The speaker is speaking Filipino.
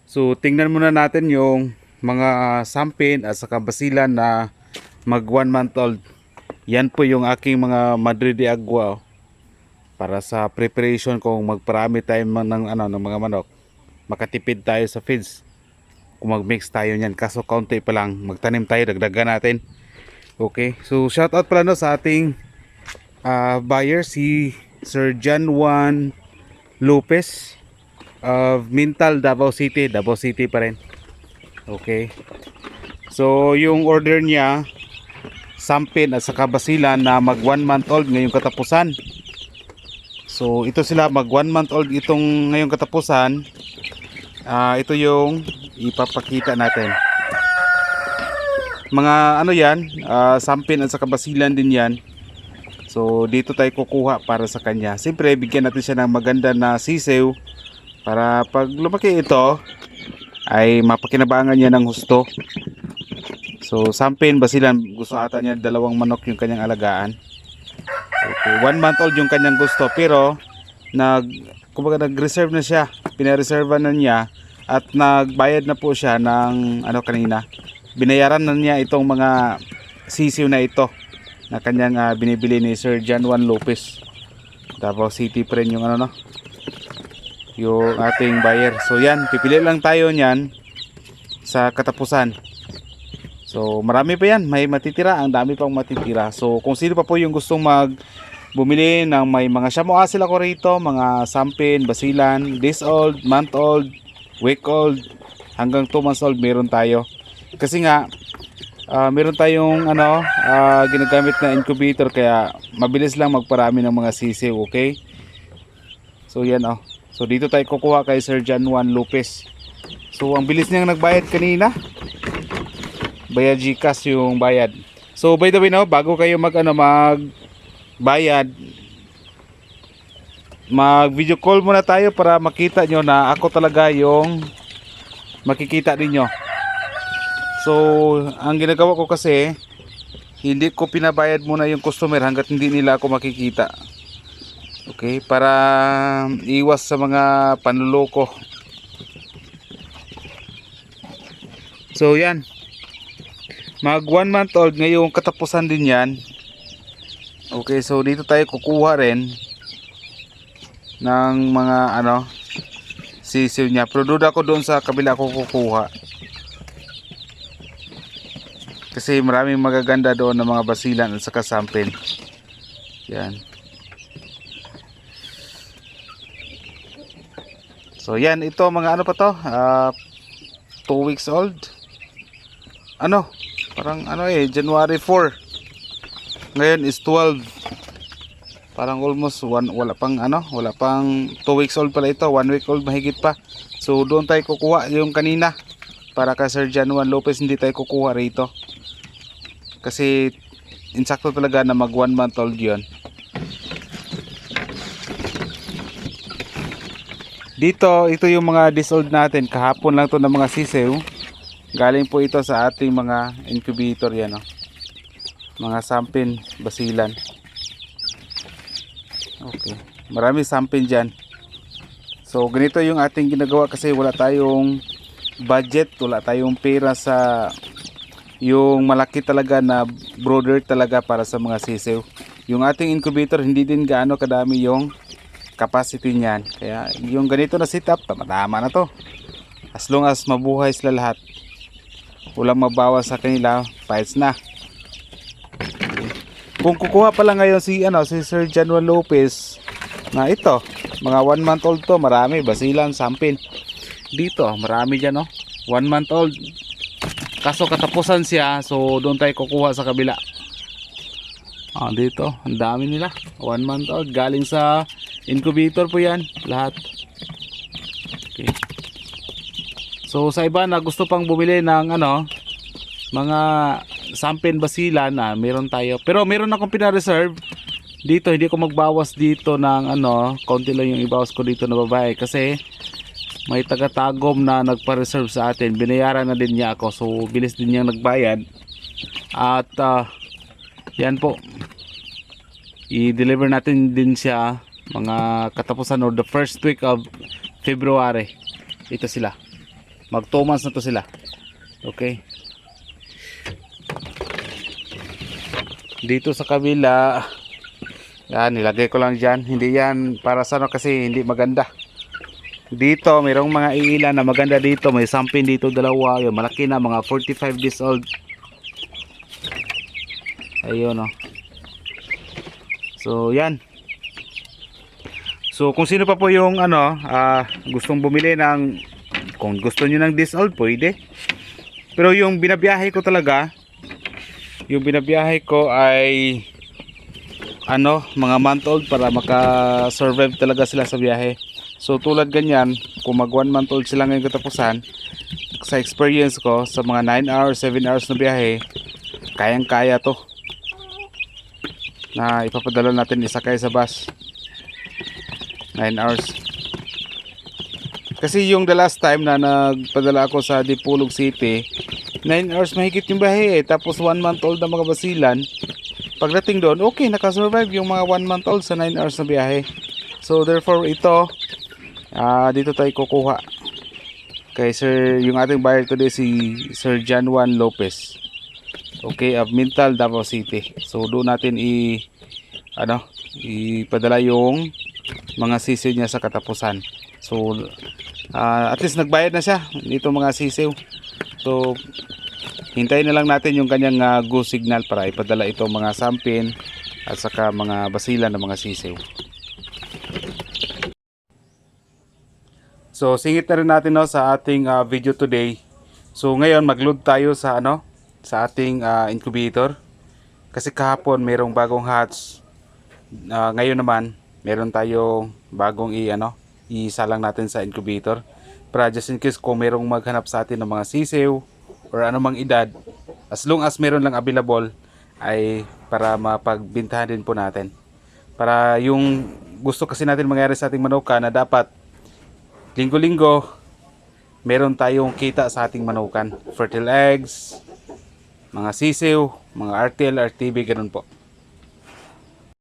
So tingnan muna natin yung mga sampin at saka basilan na mag 1 month old. Yan po yung aking mga Madre de Agua, para sa preparation kung magparami tayo ng mga manok. Makatipid tayo sa feeds. Kung mag-mix tayo niyan, kaso kaunti pa lang, magtanim tayo, dagdagan natin. Okay, so shout out pala no sa ating buyer, si Sir John Juan Lopez of Mintal, Davao City pa rin. Okay, so yung order niya, sampin at saka basilan na mag 1 month old ngayong katapusan. So ito sila, mag 1 month old itong ngayong katapusan. Ito yung ipapakita natin. Mga ano yan, sampin at saka basilan din yan. So dito tayo kukuha para sa kanya. Siyempre bigyan natin siya ng maganda na sisew, para pag lumaki ito ay mapakinabangan niya ng husto. So sampin, basilan, gusto ata niya 2 manok yung kanyang alagaan. Okay, 1 month old yung kanyang gusto, pero kumbaga nag-reserve na siya, pinareserva na niya at nagbayad na po siya ng kanina. Binayaran na niya itong mga sisiw na ito na kanyang binibili ni Sir John Juan Lopez. Davao City pa rin yung yung ating buyer. So yan, pipili lang tayo niyan sa katapusan. So marami pa yan, may matitira, ang dami pang matitira. So kung sino pa po yung gustong bumili ng may mga shamu asil ako rito, mga sampin, basilan, days old, month old, week old, hanggang 2 months old meron tayo. Kasi nga meron tayong ginagamit na incubator, kaya mabilis lang magparami ng mga sisiw. Okay, so yan so dito tayo kukuha kay Sir John Juan Lopez. So ang bilis niyang nagbayad kanina, bayad GCash yung bayad. So by the way bago kayo magbayad, mag video call muna tayo para makita nyo na ako talaga yung makikita ninyo. So ang ginagawa ko kasi, hindi ko pinabayad muna yung customer hanggat hindi nila ako makikita. Okay, para iwas sa mga panluloko. So yan, mag 1 month old ngayong katapusan din yan. Okay, so dito tayo kukuha rin ng mga sisiw niya. Pero duda ko doon sa kabila ko kukuha, kasi maraming magaganda doon ng mga basilan at saka sampin. Yan. So yan, ito mga pa to, 2 weeks old. Parang January 4. Ngayon is 12. Parang almost wala pang 2 weeks old pala ito, 1 week old mahigit pa. So doon tayo kukuha yung kanina, para kay Sir John Juan Lopez. Hindi tayo kukuha rito kasi insakto talaga na mag 1 month old yun. Dito, ito yung mga disold natin. Kahapon lang to ng mga sisew. Galing po ito sa ating mga incubator yan, mga sampin, basilan. Okay, marami sampin dyan. So ganito yung ating ginagawa, kasi wala tayong budget, wala tayong pera sa yung malaki talaga na brooder talaga para sa mga sisew. Yung ating incubator hindi din gaano kadami yung capacity niyan, kaya yung ganito na setup tama na to. As long as mabuhay sila lahat, walang mabawas sa kanila, fights na. Kung kukuha pala ngayon si Sir John Juan Lopez na ito, mga 1 month old to, marami basilan, sampin. Dito marami dyan 1 month old, kaso katapusan siya, so doon tayo kukuha sa kabila. Dito ang dami nila, 1 month old, galing sa incubator po yan lahat. Okay, so sa iba na gusto pang bumili ng mga sampin, basilan, meron tayo. Pero meron akong pina-reserve dito, hindi ko magbawas dito ng konti lang yung ibawas ko dito na babae, kasi may taga-tagom na nagpa-reserve sa atin. Binayaran na din niya ako, so bilis din niyang nagbayad. At yan po, i-deliver natin din siya mga katapusan or the first week of February. Ito sila. Mag 2 months na to sila. Okay. Dito sa kabila, yan, nilagay ko lang dyan. Hindi yan para sa ano kasi hindi maganda. Dito, mayroong mga iilan na maganda dito. May sampin dito, dalawa. Yung malaki na, mga 45 days old. Ayun, oh. So, yan. So, kung sino pa po yung ano, gustong bumili ng, kung gusto nyo ng days old, pwede. Pero yung binabiyahe ko talaga, yung binabiyahe ko ay ano, mga month old para maka-survive talaga sila sa biyahe. So tulad ganyan, kung mag 1 month old sila ngayon katapusan, sa experience ko, sa mga 9 hours, 7 hours na biyahe, kayang-kaya to. Na ipapadala natin isakay sa bus. 9 hours. Kasi yung the last time na nagpadala ako sa Dipolog City, 9 hours mahigit yung biyahe eh. Tapos 1 month old na mga basilan. Pagdating doon, okay, nakasurvive yung mga 1 month old sa 9 hours na biyahe. So therefore ito, dito tayo kukuha. Kay sir, yung ating buyer today si Sir John Juan Lopez. Okay, of Mintal, Davao City. So doon natin ipadala yung mga sisiw niya sa katapusan. So at least nagbayad na siya dito mga sisiw. So hintayin na lang natin yung kanyang go signal para ipadala itong mga sampin at saka mga basilan ng mga sisiw. So singit na rin natin sa ating video today. So ngayon mag-load tayo sa sa ating incubator. Kasi kahapon mayroong bagong hatch. Ngayon naman meron tayong bagong isalang natin sa incubator. Para just in case kung mayroong maghanap sa atin ng mga sisiw or anumang edad, as long as meron lang available, ay para mapagbintahan din po natin. Para yung gusto kasi natin mangyari sa ating manuka na dapat linggo-linggo meron tayong kita sa ating manukan. Fertile eggs, mga sisiw, mga RTL, RTB, ganun po.